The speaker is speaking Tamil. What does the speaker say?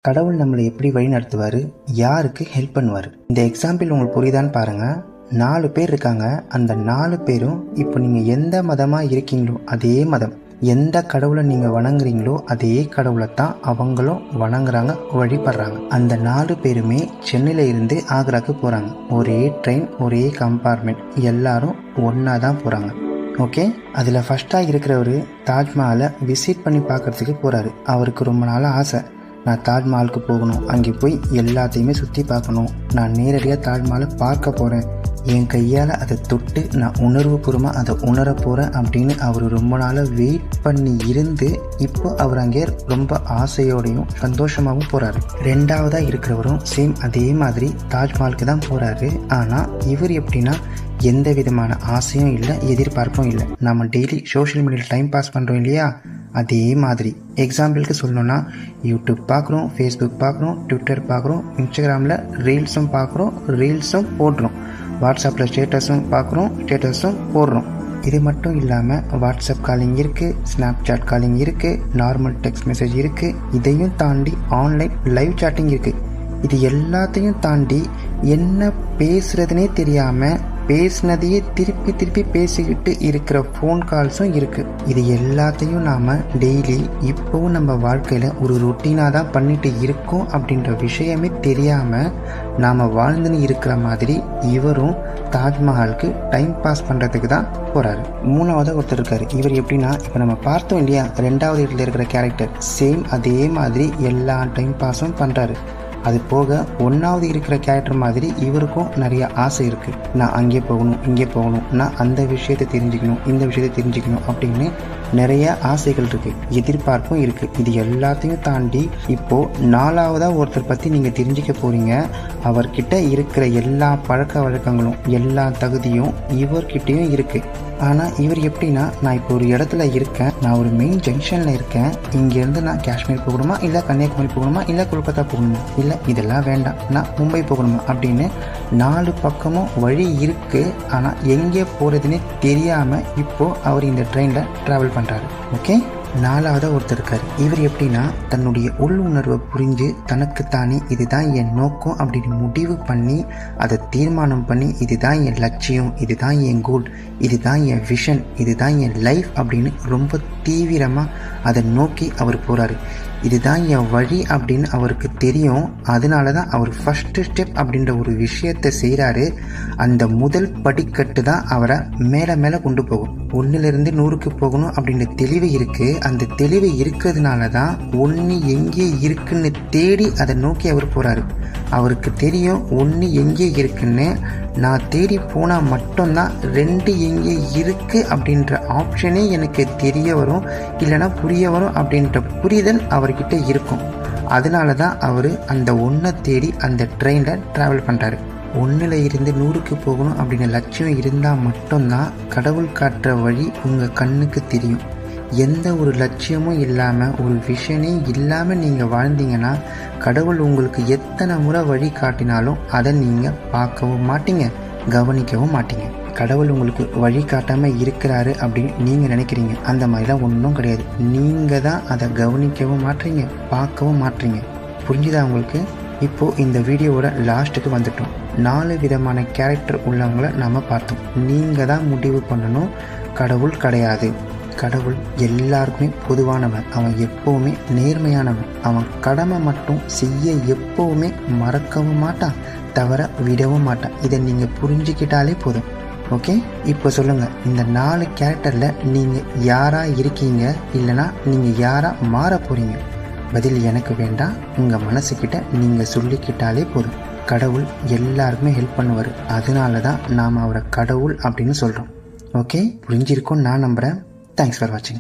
கடவுள் நம்மளை எப்படி வழி நடத்துவார், யாருக்கு ஹெல்ப் பண்ணுவார்? இந்த எக்ஸாம்பிள் உங்களுக்கு புரியுதான்னு பாருங்கள். 4 பேர் இருக்காங்க. அந்த 4 பேரும் இப்போ நீங்கள் எந்த மதமாக இருக்கீங்களோ அதே மதம், எந்த கடவுளை நீங்கள் வணங்குறீங்களோ அதே கடவுளை தான் அவங்களும் வணங்குறாங்க, வழிபடுறாங்க. அந்த 4 பேருமே சென்னையில் இருந்து ஆக்ராக்கு போகிறாங்க. ஒரே ட்ரெயின், ஒரே கம்பார்ட்மெண்ட், எல்லாரும் ஒன்றா தான் போகிறாங்க. ஓகே, அதில் ஃபஸ்ட்டாக இருக்கிறவர் தாஜ்மஹாலை விசிட் பண்ணி பார்க்குறதுக்கு போகிறாரு. அவருக்கு ரொம்ப நாள் ஆசை, நான் தாஜ்மஹாலுக்கு போகணும், அங்கே போய் எல்லாத்தையுமே சுற்றி பார்க்கணும், நான் நேரடியாக தாஜ்மஹாலை பார்க்க போகிறேன், என் கையால் அதை தொட்டு நான் உணர்வுபூர்வமாக அதை உணர போகிறேன் அப்படின்னு அவர் ரொம்ப நாளாக வெயிட் பண்ணி இருந்து இப்போ அவர் அங்கே ரொம்ப ஆசையோடையும் சந்தோஷமாகவும் போகிறாரு. 2ஆவதாக இருக்கிறவரும் சேம் அதே மாதிரி தாஜ்மஹாலுக்கு தான் போகிறாரு. ஆனால் இவர் எப்படின்னா எந்த விதமான ஆசையும் இல்லை, எதிர்பார்ப்பும் இல்லை. நம்ம டெய்லி சோஷியல் மீடியாவில் டைம் பாஸ் பண்ணுறோம் இல்லையா, அதே மாதிரி. எக்ஸாம்பிளுக்கு சொல்லணும்னா யூடியூப் பார்க்குறோம், ஃபேஸ்புக் பார்க்குறோம், ட்விட்டர் பார்க்குறோம், இன்ஸ்டாகிராமில் ரீல்ஸும் பார்க்குறோம், ரீல்ஸும் போடுறோம், வாட்ஸ்அப்பில் ஸ்டேட்டஸும் பார்க்குறோம், ஸ்டேட்டஸும் போடுறோம். இது மட்டும் இல்லாமல் வாட்ஸ்அப் காலிங் இருக்குது, ஸ்னாப்சாட் காலிங் இருக்குது, நார்மல் டெக்ஸ்ட் மெசேஜ் இருக்குது, இதையும் தாண்டி ஆன்லைன் லைவ் சாட்டிங் இருக்குது. இது எல்லாத்தையும் தாண்டி என்ன பேசுகிறதுனே தெரியாமல் பேசினதையே திருப்பி திருப்பி பேசிக்கிட்டு இருக்கிற ஃபோன் கால்ஸும் இருக்குது. இது எல்லாத்தையும் நாம் டெய்லி இப்போவும் நம்ம வாழ்க்கையில் ஒரு ரொட்டீனாக தான் பண்ணிட்டு இருக்கோம் அப்படின்ற விஷயமே தெரியாமல் நாம் வாழ்ந்துன்னு இருக்கிற மாதிரி இவரும் தாஜ்மஹாலுக்கு டைம் பாஸ் பண்ணுறதுக்கு தான் போகிறாரு. 3ஆவதாக ஒருத்தர் இருக்கார். இவர் எப்படின்னா இப்போ நம்ம பார்த்தோம் இல்லையா 2ஆவது இடத்துல இருக்கிற கேரக்டர், சேம் அதே மாதிரி எல்லா டைம் பாஸும் பண்ணுறாரு. அது போக 1ஆவது இருக்கிற கேரக்டர் மாதிரி இவருக்கும் நிறைய ஆசை இருக்குது. நான் அங்கே போகணும், இங்கே போகணும், நான் அந்த விஷயத்தை தெரிஞ்சுக்கணும், இந்த விஷயத்தை தெரிஞ்சுக்கணும் அப்படின்னு நிறைய ஆசைகள் இருக்குது, எதிர்பார்ப்பும் இருக்குது. இது எல்லாத்தையும் தாண்டி இப்போது 4ஆவதாக ஒருத்தர் பற்றி நீங்கள் தெரிஞ்சுக்க போகிறீங்க. அவர்கிட்ட இருக்கிற எல்லா பழக்க வழக்கங்களும் எல்லா தகுதியும் இவர்கிட்டையும் இருக்குது. ஆனால் இவர் எப்படின்னா நான் இப்போ ஒரு இடத்துல இருக்கேன், நான் ஒரு மெயின் ஜங்ஷனில் இருக்கேன், இங்கேருந்து நான் காஷ்மீர் போகணுமா, இல்லை கன்னியாகுமரி போகணுமா, இல்லை கொல்கத்தா போகணுமா, இல்லை இதெல்லாம் வேண்டாம் நான் மும்பை போகணுமா அப்படின்னு 4 பக்கமும் வழி இருக்குது. ஆனால் எங்கே போகிறதுனே தெரியாமல் இப்போது அவர் இந்த ட்ரெயினில் ட்ராவல் பண்ணுறாரு. ஓகே, 4ஆவதாக ஒருத்தர் இருக்கார். இவர் எப்படின்னா தன்னுடைய உள் உணர்வை புரிஞ்சு தனக்குத்தானே இதுதான் என் நோக்கம் அப்படின்னு முடிவு பண்ணி அதை தீர்மானம் பண்ணி இதுதான் என் லட்சியம், இதுதான் என் கோல், இதுதான் என் விஷன், இதுதான் என் லைஃப் அப்படின்னு ரொம்ப தீவிரமாக அதை நோக்கி அவர் போகிறாரு. இதுதான் என் வழி அப்படின்னு அவருக்கு தெரியும். அதனால தான் அவர் ஃபஸ்ட்டு ஸ்டெப் அப்படின்ற ஒரு விஷயத்தை செய்கிறாரு. அந்த முதல் படிக்கட்டு தான் அவரை மேலே மேலே கொண்டு போகும். 1லேருந்து 100க்கு போகணும் அப்படின்ற தெளிவு இருக்குது. அந்த தெளிவு இருக்கிறதுனால தான் 1 எங்கே இருக்குன்னு தேடி அதை நோக்கி அவர் போகிறாரு. அவருக்கு தெரியும் 1 எங்கே இருக்குன்னு, நான் தேடி போனால் மட்டும்தான் 2 எங்கே இருக்குது அப்படின்ற ஆப்ஷனே எனக்கு தெரிய வரும், இல்லைனா புரிய வரும் அப்படின்ற புரிதல் அவர்கிட்ட இருக்கும். அதனால தான் அவர் அந்த 1 தேடி அந்த ட்ரெயினில் ட்ராவல் பண்ணுறாரு. 1லேருந்து 100க்கு போகணும் அப்படின்ற லட்சியம் இருந்தால் மட்டும்தான் கடவுள் காட்டுற வழி உங்கள் கண்ணுக்கு தெரியும். எந்த ஒரு லட்சியமும் இல்லாமல் ஒரு விஷனே இல்லாமல் நீங்கள் வாழ்ந்தீங்கன்னா கடவுள் உங்களுக்கு எத்தனை முறை வழி காட்டினாலும் அதை நீங்கள் பார்க்கவும் மாட்டீங்க, கவனிக்கவும் மாட்டீங்க. கடவுள் உங்களுக்கு வழி காட்டாமல் இருக்கிறாரு அப்படின்னு நீங்கள் நினைக்கிறீங்க. அந்த மாதிரிலாம் ஒன்றும் கிடையாது. நீங்கள் தான் அதை கவனிக்கவும் மாட்டீங்க, பார்க்கவும் மாட்டீங்க. புரிஞ்சுதா உங்களுக்கு? இப்போது இந்த வீடியோவோட லாஸ்ட்டுக்கு வந்துட்டோம். 4 விதமான கேரக்டர் உள்ளவங்களை நாம் பார்த்தோம். நீங்கள் தான் முடிவு பண்ணணும். கடவுள் கிடையாது. கடவுள் எல்லாருக்குமே பொதுவானவன். அவன் எப்போவுமே நேர்மையானவன். அவன் கடமை மட்டும் செய்ய எப்போவுமே மறக்கவும் மாட்டான், தவிர விடவும் மாட்டான். இதை நீங்கள் புரிஞ்சுக்கிட்டாலே போதும். ஓகே, இப்போ சொல்லுங்கள், இந்த 4 கேரக்டரில் நீங்கள் யாராக இருக்கீங்க, இல்லைனா நீங்கள் யாராக மாற போகிறீங்க? பதில் எனக்கு வேண்டாம், உங்கள் மனசுக்கிட்ட நீங்கள் சொல்லிக்கிட்டாலே போதும். கடவுள் எல்லாருக்குமே ஹெல்ப் பண்ணுவார். அதனால தான் நாம் அவரை கடவுள் அப்படின்னு சொல்கிறோம். ஓகே, புரிஞ்சிருக்கோன்னு நான் நம்புகிறேன். Thanks for watching.